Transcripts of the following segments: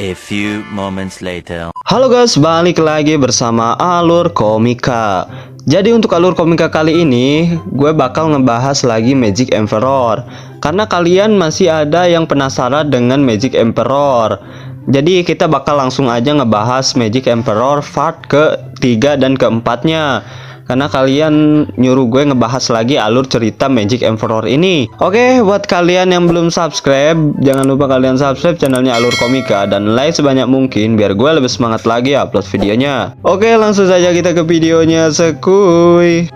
A few moments later. Halo guys, balik lagi bersama Alur Komika. Jadi untuk Alur Komika kali ini, gue bakal ngebahas lagi Magic Emperor. Karena kalian masih ada yang penasaran dengan Magic Emperor. Jadi kita bakal langsung aja ngebahas Magic Emperor part ke-3 dan ke-4-nya. Karena kalian nyuruh gue ngebahas lagi alur cerita Magic Emperor ini. Oke, buat kalian yang belum subscribe, jangan lupa kalian subscribe channelnya Alur Komika dan like sebanyak mungkin biar gue lebih semangat lagi upload videonya. Oke, langsung saja kita ke videonya, sekuy.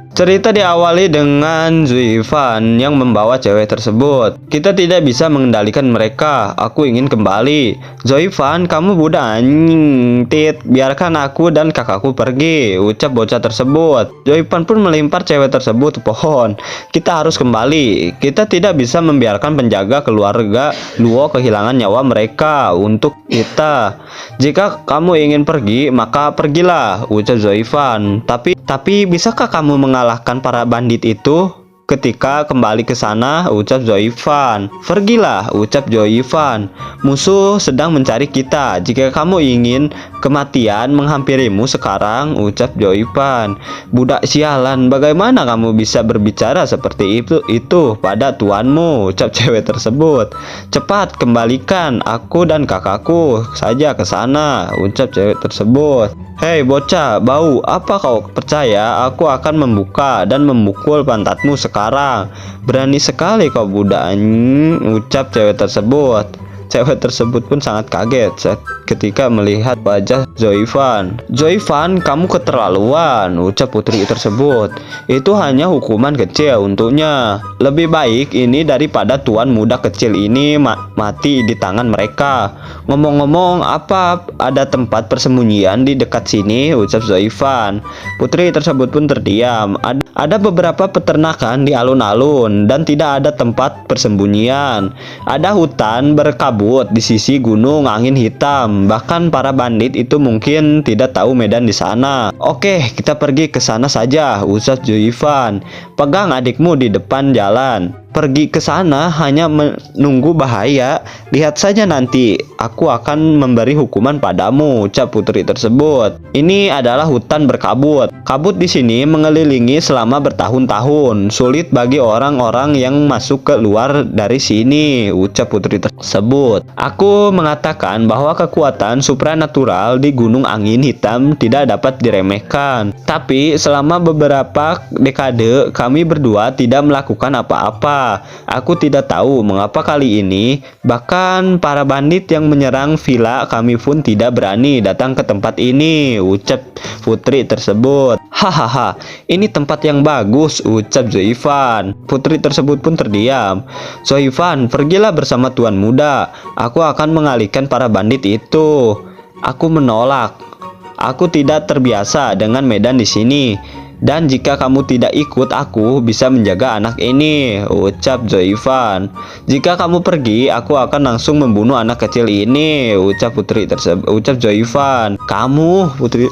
Cerita diawali dengan Zuifan yang membawa cewek tersebut. Kita tidak bisa mengendalikan mereka. Aku ingin kembali. Zuifan, kamu budak anjing. Tit, biarkan aku dan kakakku pergi, ucap bocah tersebut. Zuifan pun melempar cewek tersebut ke pohon. Kita harus kembali. Kita tidak bisa membiarkan penjaga keluarga Luo kehilangan nyawa mereka untuk kita. Jika kamu ingin pergi, maka pergilah, ucap Zuifan. Tapi bisakah kamu mengalahkan para bandit itu? Ketika kembali ke sana, ucap Zuifan. Pergilah, ucap Zuifan. Musuh sedang mencari kita. Jika kamu ingin kematian menghampirimu sekarang, ucap Zuifan. Budak sialan, bagaimana kamu bisa berbicara seperti itu pada tuanmu, ucap cewek tersebut. Cepat kembalikan aku dan kakakku saja ke sana, ucap cewek tersebut. Hei bocah, bau, apa kau percaya aku akan membuka dan memukul pantatmu sekarang? Berani sekali kau budak, ucap cewek tersebut. Cewek tersebut pun sangat kaget ketika melihat wajah Zuifan. Zuifan, kamu keterlaluan, ucap putri tersebut. Itu hanya hukuman kecil untuknya. Lebih baik ini daripada tuan muda kecil ini mati di tangan mereka. Ngomong-ngomong, apa ada tempat persembunyian di dekat sini, ucap Zuifan. Putri tersebut pun terdiam. Ada beberapa peternakan di alun-alun dan tidak ada tempat persembunyian. Ada hutan berkabut di sisi gunung angin hitam. Bahkan para bandit itu mungkin tidak tahu medan di sana. Oke, kita pergi ke sana saja, ucap Zuifan. Pegang adikmu di depan jalan. Pergi ke sana hanya menunggu bahaya. Lihat saja nanti, aku akan memberi hukuman padamu, ucap putri tersebut. Ini adalah hutan berkabut. Kabut di sini mengelilingi selama bertahun-tahun. Sulit bagi orang-orang yang masuk ke luar dari sini, ucap putri tersebut. Aku mengatakan bahwa kekuatan supranatural di Gunung Angin Hitam tidak dapat diremehkan. Tapi selama beberapa dekade kami berdua tidak melakukan apa-apa. Aku tidak tahu mengapa kali ini bahkan para bandit yang menyerang villa kami pun tidak berani datang ke tempat ini, ucap putri tersebut. Hahaha, ini tempat yang bagus, ucap Zuifan. Putri tersebut pun terdiam. Zuifan, pergilah bersama tuan muda. Aku akan mengalihkan para bandit itu. Aku menolak. Aku tidak terbiasa dengan medan di sini. Dan jika kamu tidak ikut, aku bisa menjaga anak ini, ucap Zuifan. Jika kamu pergi, aku akan langsung membunuh anak kecil ini, ucap putri tersebut. Ucap Zuifan. Kamu, putri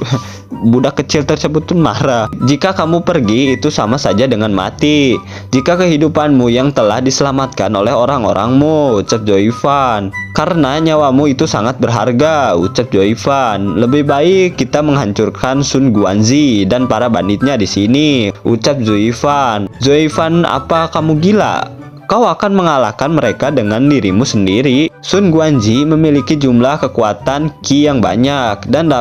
budak kecil tersebut pun marah. Jika kamu pergi, itu sama saja dengan mati. Jika kehidupanmu yang telah diselamatkan oleh orang-orangmu, ucap Zuifan. Karena nyawamu itu sangat berharga, ucap Zuifan. Lebih baik kita menghancurkan Sun Guanzi dan para banditnya di sini, ucap Zuifan. Zuifan, apa kamu gila? Kau akan mengalahkan mereka dengan dirimu sendiri. Sun Guanzi memiliki jumlah kekuatan Qi yang banyak dan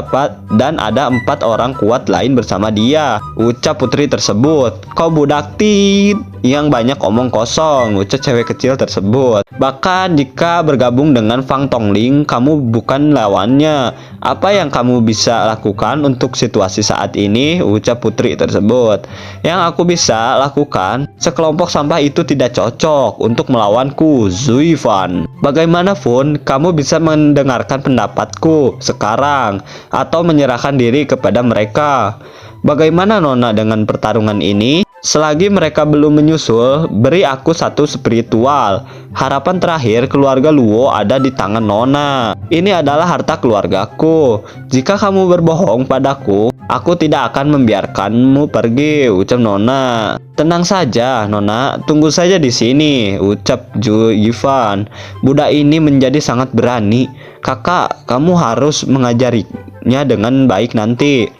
ada 4 orang kuat lain bersama dia, ucap putri tersebut. Kau budak tit yang banyak omong kosong, ucap cewek kecil tersebut. Bahkan jika bergabung dengan Fang Tongling, kamu bukan lawannya. Apa yang kamu bisa lakukan untuk situasi saat ini, ucap putri tersebut. Yang aku bisa lakukan, sekelompok sampah itu tidak cocok untuk melawanku, Zuifan. Bagaimanapun, kamu bisa mendengarkan pendapatku sekarang atau menyerahkan diri kepada mereka. Bagaimana Nona dengan pertarungan ini? Selagi mereka belum menyusul, beri aku satu spiritual. Harapan terakhir keluarga Luo ada di tangan Nona. Ini adalah harta keluargaku. Jika kamu berbohong padaku, aku tidak akan membiarkanmu pergi, ucap Nona. Tenang saja, Nona. Tunggu saja di sini, ucap Zhou Yifan. Budak ini menjadi sangat berani. Kakak, kamu harus mengajarinya dengan baik nanti.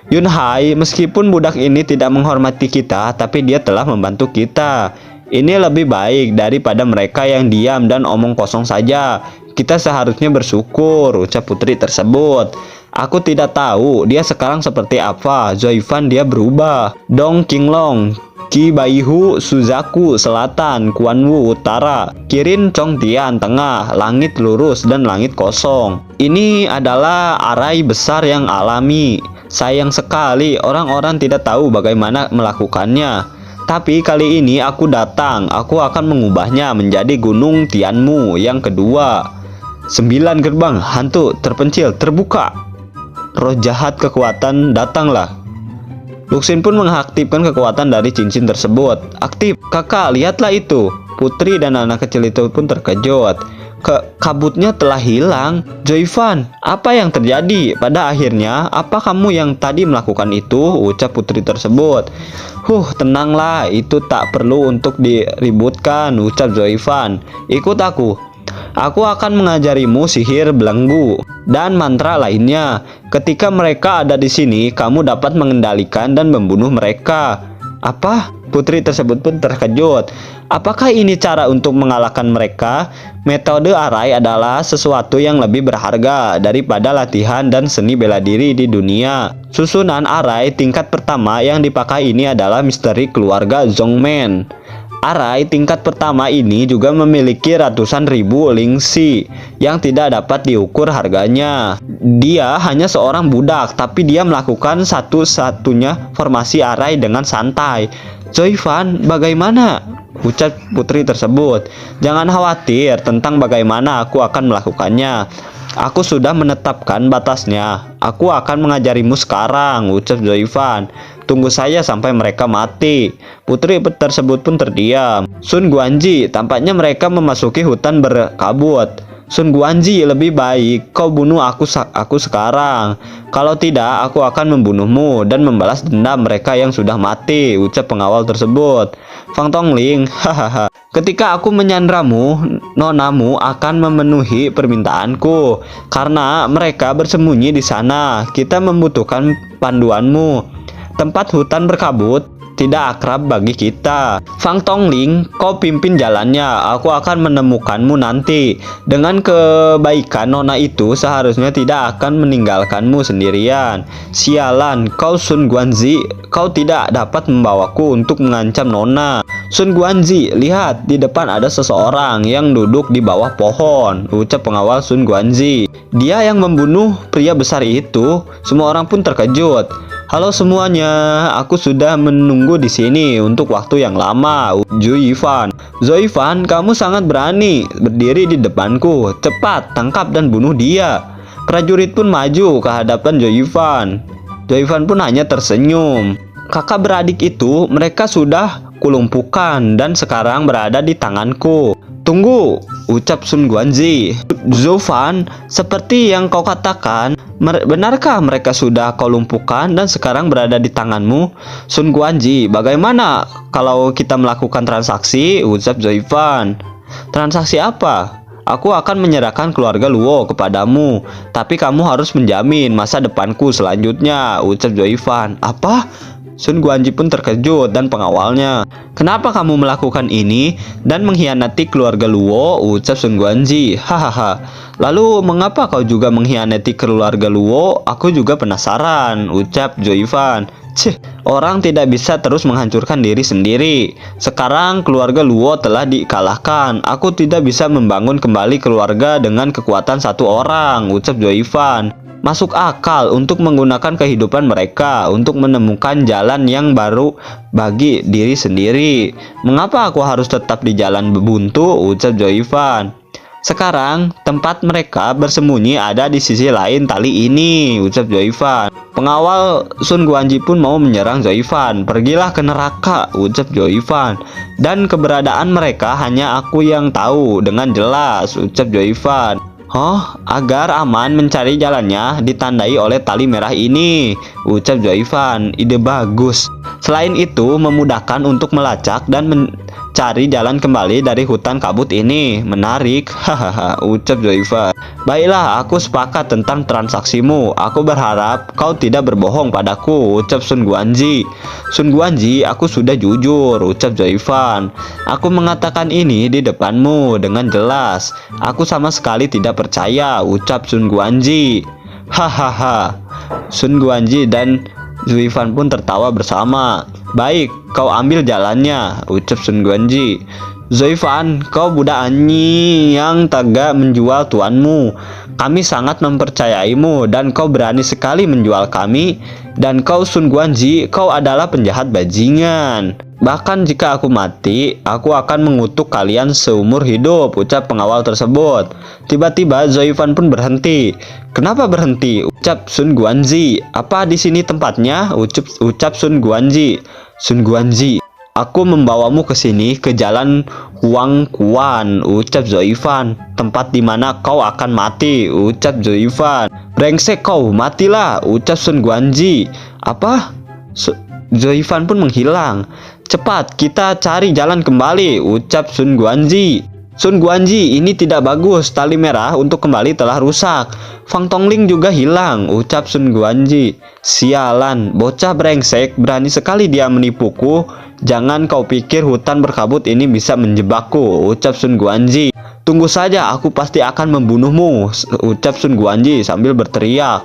Yunhai, meskipun budak ini tidak menghormati kita, tapi dia telah membantu kita. Ini lebih baik daripada mereka yang diam dan omong kosong saja. Kita seharusnya bersyukur, ucap putri tersebut. Aku tidak tahu dia sekarang seperti apa. Zoifan dia berubah. Dong Qinglong, Qi Baihu, Suzaku Selatan, Kuanwu Utara, Kirin Chongtian Tengah, langit lurus dan langit kosong. Ini adalah arai besar yang alami. Sayang sekali orang-orang tidak tahu bagaimana melakukannya. Tapi kali ini aku datang. Aku akan mengubahnya menjadi Gunung Tianmu yang kedua. 9 gerbang hantu terpencil terbuka. Roh jahat kekuatan datanglah. Luxin pun mengaktifkan kekuatan dari cincin tersebut. Aktif. Kakak, lihatlah itu. Putri dan anak kecil itu pun terkejut. Kabutnya telah hilang. Zoifan, apa yang terjadi? Pada akhirnya, apa kamu yang tadi melakukan itu? Ucap putri tersebut. Tenanglah, itu tak perlu untuk diributkan, ucap Zoifan. Ikut aku. Aku akan mengajarimu sihir belenggu dan mantra lainnya. Ketika mereka ada di sini, kamu dapat mengendalikan dan membunuh mereka. Apa? Putri tersebut pun terkejut. Apakah ini cara untuk mengalahkan mereka? Metode arai adalah sesuatu yang lebih berharga daripada latihan dan seni bela diri di dunia. Susunan arai tingkat pertama yang dipakai ini adalah misteri keluarga Zhongmen. Arai tingkat pertama ini juga memiliki ratusan ribu lingxi yang tidak dapat diukur harganya. Dia hanya seorang budak, tapi dia melakukan satu-satunya formasi arai dengan santai. Zoifan, bagaimana? Ucap putri tersebut. Jangan khawatir tentang bagaimana aku akan melakukannya. Aku sudah menetapkan batasnya. Aku akan mengajarimu sekarang, ucap Zoifan. Tunggu saja sampai mereka mati. Putri tersebut pun terdiam. Sun Guanji, tampaknya mereka memasuki hutan berkabut. Sun Guanji, lebih baik kau bunuh aku sekarang. Kalau tidak, aku akan membunuhmu dan membalas dendam mereka yang sudah mati, ucap pengawal tersebut. Fang Tongling, hahaha. Ketika aku menyandramu, nonamu akan memenuhi permintaanku. Karena mereka bersembunyi di sana, kita membutuhkan panduanmu. Tempat hutan berkabut tidak akrab bagi kita. Fang Tongling, kau pimpin jalannya. Aku akan menemukanmu nanti. Dengan kebaikan nona itu seharusnya tidak akan meninggalkanmu sendirian. Sialan, kau Sun Guanzi, kau tidak dapat membawaku untuk mengancam nona. Sun Guanzi, lihat di depan ada seseorang yang duduk di bawah pohon, ucap pengawal Sun Guanzi. Dia yang membunuh pria besar itu. Semua orang pun terkejut. Halo semuanya, aku sudah menunggu di sini untuk waktu yang lama. Zhou Yifan, Zoifan, kamu sangat berani berdiri di depanku. Cepat, tangkap dan bunuh dia. Prajurit pun maju ke hadapan Zhou Yifan. Zhou Yifan pun hanya tersenyum. Kakak beradik itu, mereka sudah kulumpuhkan dan sekarang berada di tanganku. Tunggu, ucap Sun Guanzi. Zoifan, seperti yang kau katakan, benarkah mereka sudah kau lumpuhkan dan sekarang berada di tanganmu? Sun Guanzi, bagaimana kalau kita melakukan transaksi? Ucap Zoifan. Transaksi apa? Aku akan menyerahkan keluarga Luo kepadamu, tapi kamu harus menjamin masa depanku selanjutnya, ucap Zoifan. Apa? Sun Guanji pun terkejut dan pengawalnya. Kenapa kamu melakukan ini dan mengkhianati keluarga Luo? Ucap Sun Guanji. Hahaha. Lalu mengapa kau juga mengkhianati keluarga Luo? Aku juga penasaran, ucap Zoifan. Orang tidak bisa terus menghancurkan diri sendiri. Sekarang keluarga Luo telah dikalahkan. Aku tidak bisa membangun kembali keluarga dengan kekuatan satu orang, ucap Zoifan. Masuk akal untuk menggunakan kehidupan mereka untuk menemukan jalan yang baru bagi diri sendiri. Mengapa aku harus tetap di jalan buntu? Ucap Zoifan. Sekarang tempat mereka bersembunyi ada di sisi lain tali ini, ucap Zoifan. Pengawal Sun Guanji pun mau menyerang Zoifan. Pergilah ke neraka, ucap Zoifan. Dan keberadaan mereka hanya aku yang tahu dengan jelas, ucap Zoifan. Oh, agar aman mencari jalannya ditandai oleh tali merah ini, ucap Zoifan. Ide bagus. Selain itu, memudahkan untuk melacak dan mencari jalan kembali dari hutan kabut ini. Menarik, hahaha, ucap Zoifan. Baiklah, aku sepakat tentang transaksimu. Aku berharap kau tidak berbohong padaku, ucap Sun Guanji. Sun Guanji, aku sudah jujur, ucap Zoifan. Aku mengatakan ini di depanmu dengan jelas. Aku sama sekali tidak percaya, ucap Sun Guanji. Hahaha. Sun Guanji dan Zoifan pun tertawa bersama. Baik, kau ambil jalannya, ucap Sun Guanji. Zoifan, kau budak anyi yang tega menjual tuanmu. Kami sangat mempercayaimu dan kau berani sekali menjual kami. Dan kau Sun Guanji, kau adalah penjahat bajingan. Bahkan jika aku mati, aku akan mengutuk kalian seumur hidup, ucap pengawal tersebut. Tiba-tiba Zoifan pun berhenti. Kenapa berhenti? Ucap Sun Guanji. Apa di sini tempatnya? Ucap Sun Guanji. Sun Guanji, aku membawamu ke sini, ke jalan Huang Kuan, ucap Zoifan. Tempat di mana kau akan mati, ucap Zoifan. Brengsek kau, matilah, ucap Sun Guanji. Apa? Zoifan pun menghilang. Cepat, kita cari jalan kembali, ucap Sun Guanji. Sun Guanji, ini tidak bagus. Tali merah untuk kembali telah rusak. Fang Tongling juga hilang, ucap Sun Guanji. Sialan, bocah brengsek, berani sekali dia menipuku. Jangan kau pikir hutan berkabut ini bisa menjebakku, ucap Sun Guanji. Tunggu saja, aku pasti akan membunuhmu, ucap Sun Guanji sambil berteriak.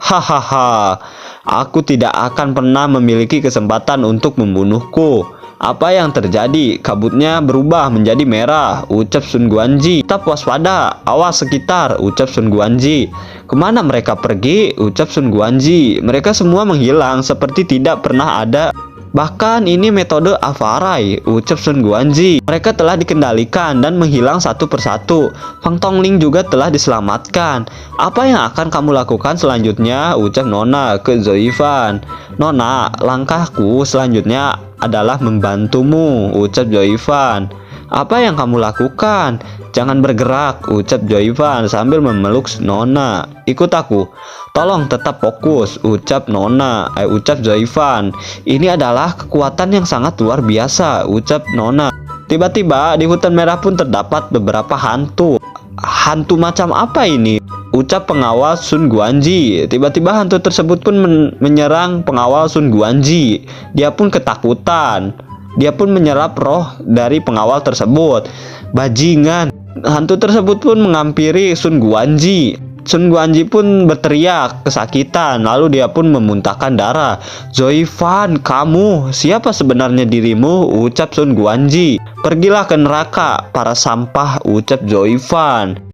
Hahaha, aku tidak akan pernah memiliki kesempatan untuk membunuhku. Apa yang terjadi? Kabutnya berubah menjadi merah, ucap Sun Guanji. Tetap waspada, awas sekitar, ucap Sun Guanji. Kemana mereka pergi? Ucap Sun Guanji. Mereka semua menghilang seperti tidak pernah ada. Bahkan ini metode Avarai, ucap Sun Guanji. Mereka telah dikendalikan dan menghilang satu persatu. Fang Tongling juga telah diselamatkan. Apa yang akan kamu lakukan selanjutnya? Ucap Nona ke Zoifan. Nona, langkahku selanjutnya adalah membantumu, ucap Zoifan. Apa yang kamu lakukan? Jangan bergerak, ucap Zoifan sambil memeluk Nona. Ikut aku. Tolong tetap fokus, ucap ucap Zoifan. Ini adalah kekuatan yang sangat luar biasa, ucap Nona. Tiba-tiba di hutan merah pun terdapat beberapa hantu. Hantu macam apa ini? Ucap pengawal Sun Guanji. Tiba-tiba hantu tersebut pun menyerang pengawal Sun Guanji. Dia pun ketakutan. Dia pun menyerap roh dari pengawal tersebut. Bajingan. Hantu tersebut pun menghampiri Sun Guanji. Sun Guanji pun berteriak kesakitan. Lalu dia pun memuntahkan darah. Zoifan, kamu siapa sebenarnya dirimu? Ucap Sun Guanji. Pergilah ke neraka, para sampah, ucap Zoifan.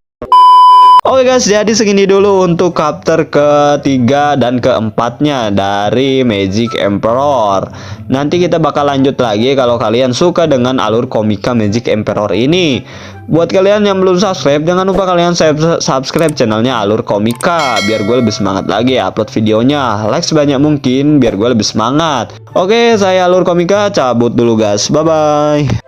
Oke guys, jadi segini dulu untuk chapter ketiga dan keempatnya dari Magic Emperor. Nanti kita bakal lanjut lagi kalau kalian suka dengan alur komika Magic Emperor ini. Buat kalian yang belum subscribe, jangan lupa kalian subscribe channelnya Alur Komika biar gue lebih semangat lagi upload videonya. Like sebanyak mungkin biar gue lebih semangat. Oke, saya Alur Komika cabut dulu guys. Bye bye.